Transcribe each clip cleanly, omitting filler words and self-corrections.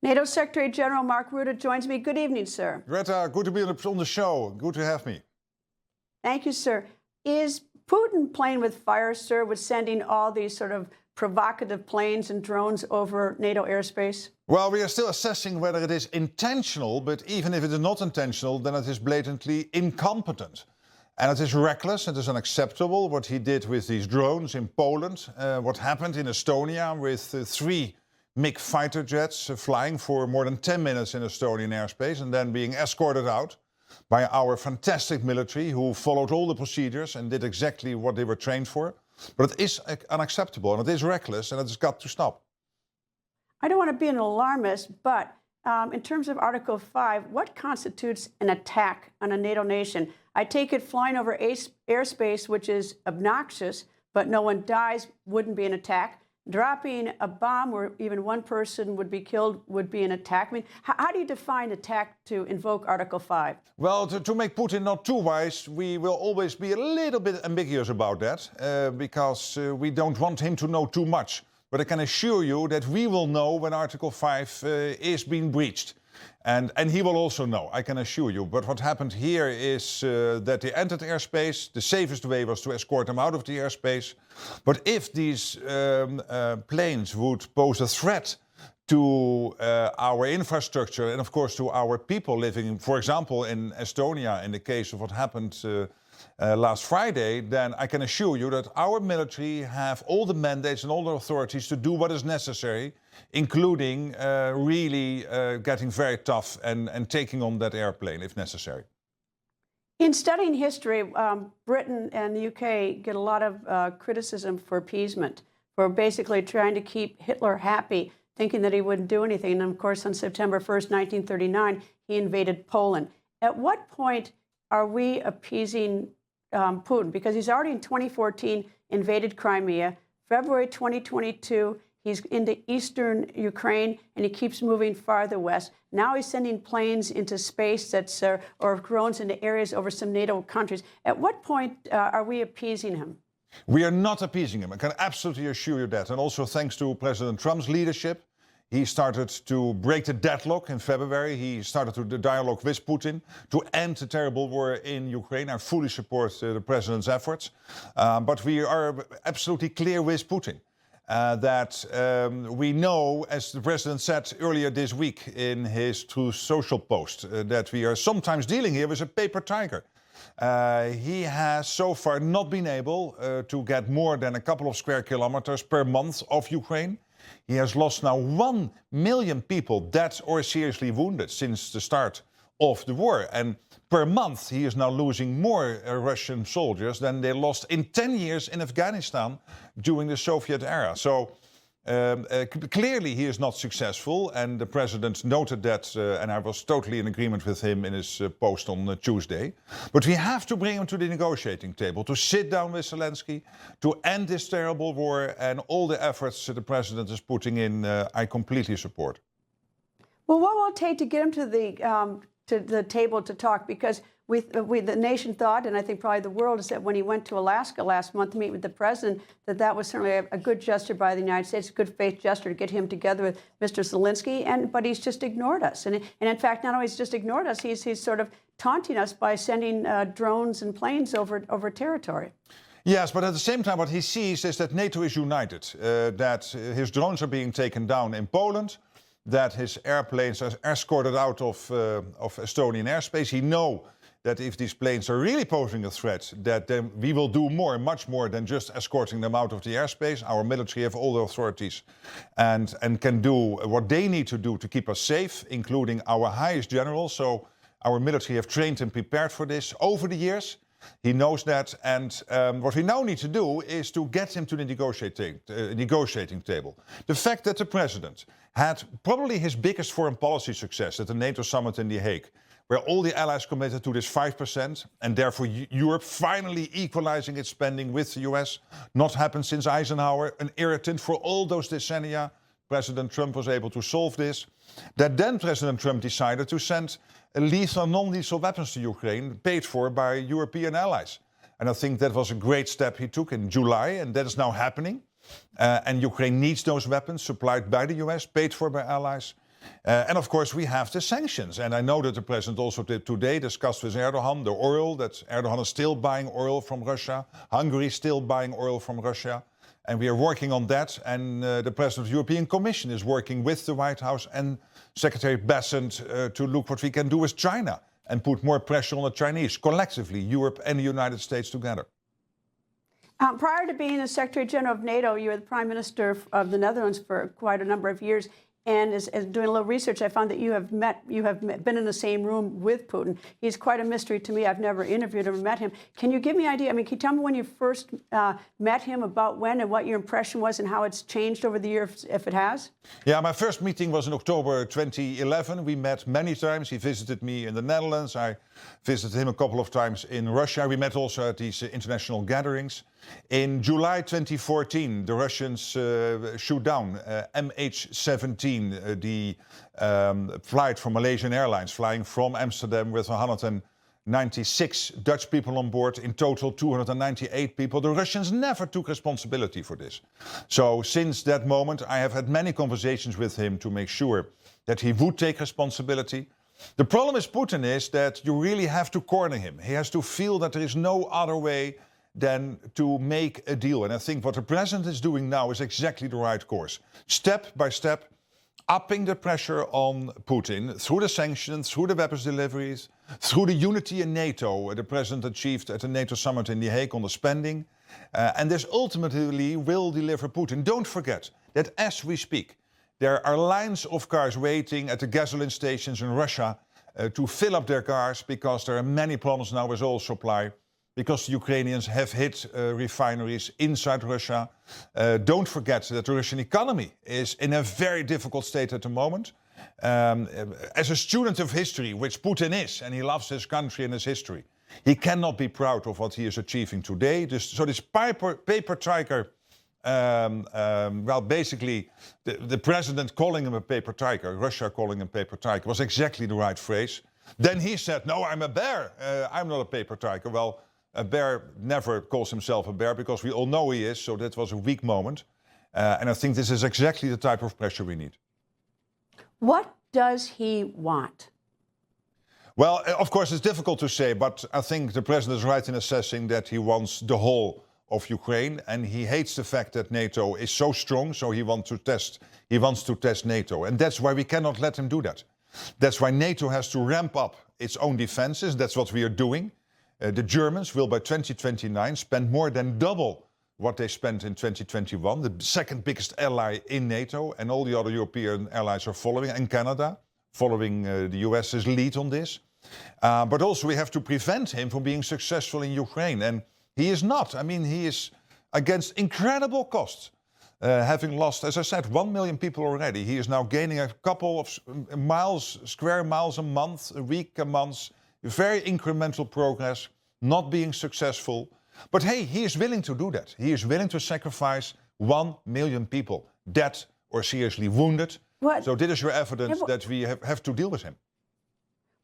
NATO Secretary General Mark Rutte joins me. Good evening, sir. Greta, good to be on the show. Good to have me. Thank you, sir. Is Putin playing with fire, sir, with sending all these sort of provocative planes and drones over NATO airspace? Well, we are still assessing whether it is intentional, but even if it is not intentional, then it is blatantly incompetent. And it is reckless, it is unacceptable what he did with these drones in Poland, what happened in Estonia with three MiG fighter jets flying for more than 10 minutes in Estonian airspace and then being escorted out by our fantastic military who followed all the procedures and did exactly what they were trained for. But it is unacceptable and it is reckless and it has got to stop. I don't want to be an alarmist, but in terms of Article 5, what constitutes an attack on a NATO nation? I take it flying over airspace, which is obnoxious, but no one dies, wouldn't be an attack. Dropping a bomb where even one person would be killed would be an attack. I mean, how do you define attack to invoke Article 5? Well, to make Putin not too wise, we will always be a little bit ambiguous about that because we don't want him to know too much. But I can assure you that we will know when Article 5 is being breached. And he will also know, I can assure you. But what happened here is that they entered airspace. The safest way was to escort them out of the airspace. But if these planes would pose a threat to our infrastructure and of course to our people living, for example, in Estonia, in the case of what happened last Friday, then I can assure you that our military have all the mandates and all the authorities to do what is necessary, including really getting very tough and taking on that airplane if necessary. In studying history, Britain and the UK get a lot of criticism for appeasement, for basically trying to keep Hitler happy, thinking that he wouldn't do anything. And of course, on September 1st, 1939, he invaded Poland. At what point are we appeasing Putin? Because he's already in 2014 invaded Crimea. February 2022, he's into eastern Ukraine, and he keeps moving farther west. Now he's sending planes into space that's or drones into areas over some NATO countries. At what point are we appeasing him? We are not appeasing him. I can absolutely assure you that. And also thanks to President Trump's leadership, he started to break the deadlock in February. He started the dialogue with Putin to end the terrible war in Ukraine. I fully support the president's efforts. But we are absolutely clear with Putin that we know, as the president said earlier this week in his Truth Social post, that we are sometimes dealing here with a paper tiger. He has so far not been able to get more than a couple of square kilometers per month of Ukraine. He has lost now 1 million people dead or seriously wounded since the start of the war. And per month he is now losing more Russian soldiers than they lost in 10 years in Afghanistan during the Soviet era. So clearly he is not successful, and the president noted that, and I was totally in agreement with him in his post on Tuesday. But we have to bring him to the negotiating table, to sit down with Zelensky, to end this terrible war, and all the efforts the president is putting in, I completely support. Well, what will it take to get him to the table to talk? Because the nation thought, and I think probably the world, is that when he went to Alaska last month to meet with the president, that was certainly a good gesture by the United States, a good faith gesture to get him together with Mr. Zelensky. But he's just ignored us. And in fact, not only has he just ignored us, he's sort of taunting us by sending drones and planes over territory. Yes, but at the same time, what he sees is that NATO is united, that his drones are being taken down in Poland, that his airplanes are escorted out of Estonian airspace. He knows that if these planes are really posing a threat, that then we will do more, much more than just escorting them out of the airspace. Our military have all the authorities and can do what they need to do to keep us safe, including our highest general. So our military have trained and prepared for this over the years. He knows that, and what we now need to do is to get him to the negotiating table. The fact that the president had probably his biggest foreign policy success at the NATO summit in The Hague, where all the allies committed to this 5%, and therefore Europe finally equalizing its spending with the US, not happened since Eisenhower, an irritant for all those decennia. President Trump was able to solve this. That then President Trump decided to send lethal, non-lethal weapons to Ukraine, paid for by European allies. And I think that was a great step he took in July, and that is now happening. And Ukraine needs those weapons supplied by the US, paid for by allies. And of course, we have the sanctions. And I know that the president also today discussed with Erdogan the oil, that Erdogan is still buying oil from Russia. Hungary is still buying oil from Russia. And we are working on that. And the president of the European Commission is working with the White House and Secretary Bessent to look what we can do with China and put more pressure on the Chinese, collectively, Europe and the United States together. Prior to being the Secretary General of NATO, you were the Prime Minister of the Netherlands for quite a number of years. And as doing a little research, I found that you have been in the same room with Putin. He's quite a mystery to me. I've never interviewed him or met him. Can you give me an idea? I mean, can you tell me when you first met him, about when and what your impression was and how it's changed over the years, if it has? Yeah, my first meeting was in October 2011. We met many times. He visited me in the Netherlands. I visited him a couple of times in Russia. We met also at these international gatherings. In July 2014, the Russians shoot down MH17, the flight from Malaysian Airlines, flying from Amsterdam with 196 Dutch people on board, in total 298 people. The Russians never took responsibility for this. So since that moment, I have had many conversations with him to make sure that he would take responsibility. The problem with Putin is that you really have to corner him. He has to feel that there is no other way than to make a deal. And I think what the president is doing now is exactly the right course. Step by step, upping the pressure on Putin through the sanctions, through the weapons deliveries, through the unity in NATO the president achieved at the NATO summit in The Hague on the spending. And this ultimately will deliver Putin. Don't forget that as we speak, there are lines of cars waiting at the gasoline stations in Russia to fill up their cars, because there are many problems now with oil supply, because the Ukrainians have hit refineries inside Russia. Don't forget that the Russian economy is in a very difficult state at the moment. As a student of history, which Putin is, and he loves his country and his history, he cannot be proud of what he is achieving today. So this paper tiger, well, basically, the president calling him a paper tiger, Russia calling him paper tiger, was exactly the right phrase. Then he said, no, I'm a bear. I'm not a paper tiger. Well, a bear never calls himself a bear, because we all know he is, so that was a weak moment. And I think this is exactly the type of pressure we need. What does he want? Well, of course, it's difficult to say, but I think the president is right in assessing that he wants the whole of Ukraine, and he hates the fact that NATO is so strong, so he wants to test NATO. And that's why we cannot let him do that. That's why NATO has to ramp up its own defenses. That's what we are doing. The Germans will by 2029 spend more than double what they spent in 2021, the second biggest ally in NATO, and all the other European allies are following, and Canada, following the US's lead on this. But also we have to prevent him from being successful in Ukraine. And he is not. I mean, he is against incredible costs. Having lost, as I said, 1 million people already. He is now gaining a couple of square miles a month, a week, a month. Very incremental progress, not being successful. But hey, he is willing to do that. He is willing to sacrifice 1 million people, dead or seriously wounded. What? So this is your evidence that we have to deal with him.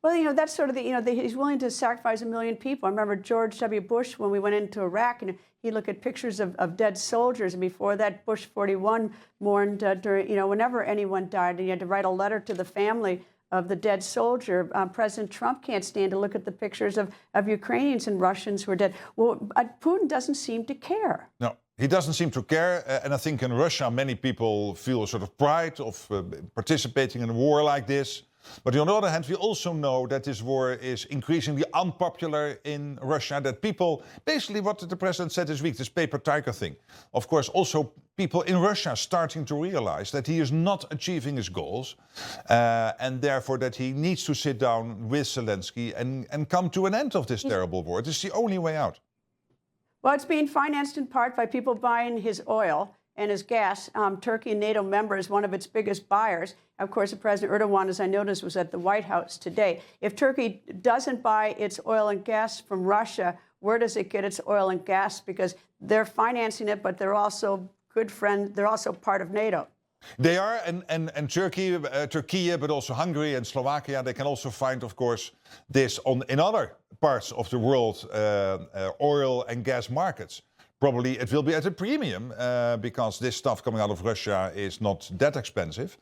Well, you know, that's sort of he's willing to sacrifice 1 million people. I remember George W. Bush, when we went into Iraq, and he looked at pictures of dead soldiers. And before that, Bush 41 mourned during, whenever anyone died, and he had to write a letter to the family of the dead soldier. President Trump can't stand to look at the pictures of Ukrainians and Russians who are dead. Well, Putin doesn't seem to care. No, he doesn't seem to care. And I think in Russia, many people feel a sort of pride of participating in a war like this. But on the other hand, we also know that this war is increasingly unpopular in Russia, that people, basically what the president said this week, this paper tiger thing. Of course, also people in Russia starting to realize that he is not achieving his goals, and therefore that he needs to sit down with Zelensky and come to an end of this terrible war. This is the only way out. Well, it's being financed in part by people buying his oil and his gas. Turkey, a NATO member, is one of its biggest buyers. Of course, President Erdogan, as I noticed, was at the White House today. If Turkey doesn't buy its oil and gas from Russia, where does it get its oil and gas? Because they're financing it, but they're also good friends. They're also part of NATO. They are, and Turkey, but also Hungary and Slovakia, they can also find, of course, this in other parts of the world, oil and gas markets. Probably it will be at a premium because this stuff coming out of Russia is not that expensive.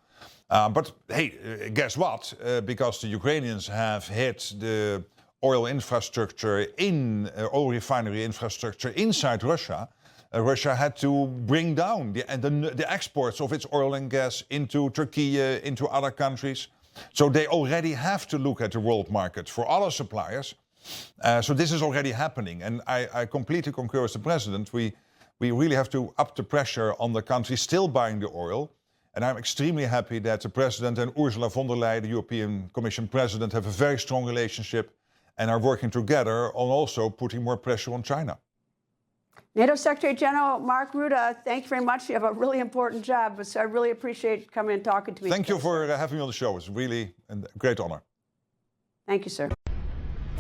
But hey, guess what? Because the Ukrainians have hit the oil infrastructure oil refinery infrastructure inside Russia, Russia had to bring down the exports of its oil and gas into Turkey, into other countries. So they already have to look at the world market for other suppliers. So this is already happening. And I completely concur with the president. We really have to up the pressure on the countries still buying the oil. And I'm extremely happy that the president and Ursula von der Leyen, the European Commission president, have a very strong relationship and are working together on also putting more pressure on China. NATO Secretary General Mark Rutte, thank you very much. You have a really important job, so I really appreciate coming and talking to me. Thank you for having me on the show. It's really a great honor. Thank you, sir.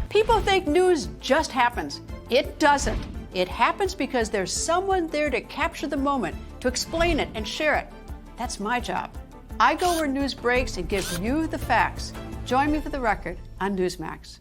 People think news just happens. It doesn't. It happens because there's someone there to capture the moment, to explain it and share it. That's my job. I go where news breaks and give you the facts. Join me for The Record on Newsmax.